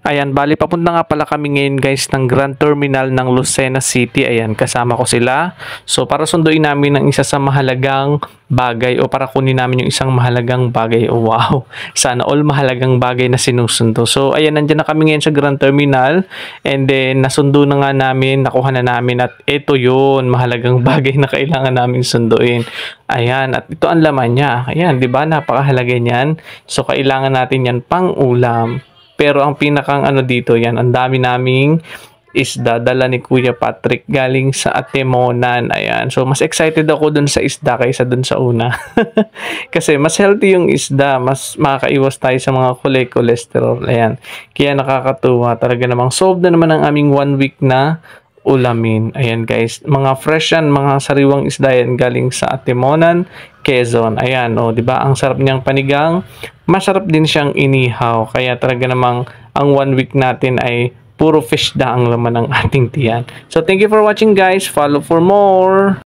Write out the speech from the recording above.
Ayan, bali papunta nga pala kami ngayon guys ng Grand Terminal ng Lucena City. Ayan, kasama ko sila. So para sunduin namin ang isa sa mahalagang bagay o para kunin namin yung isang mahalagang bagay. Oh, wow, sana all mahalagang bagay na sinusundo. So ayan, nandiyan na kami ngayon sa Grand Terminal and then nasundo na nga namin, nakuha na namin at ito yun, mahalagang bagay na kailangan namin sunduin. Ayan, at ito ang laman niya. Ayan, di ba? Napakahalaga niyan. So kailangan natin yan pang ulam. Pero ang pinakang ano dito yan, ang dami naming isda dala ni Kuya Patrick galing sa Atemonan. Ayan. So mas excited ako dun sa isda kaysa dun sa una. Kasi mas healthy yung isda, mas makakaiwas tayo sa mga cholesterol. Ayan. Kaya nakakatuwa. Talaga namang solved na naman ang aming 1 week na ulamin. Ayan guys, mga fresh yan, mga sariwang isda yan galing sa Atemonan, Quezon. Ayan, oh, 'di ba? Ang sarap niyang panigang. Masarap din siyang inihaw. Kaya talaga namang ang 1 week natin ay puro fish da ang laman ng ating tiyan. So thank you for watching guys. Follow for more.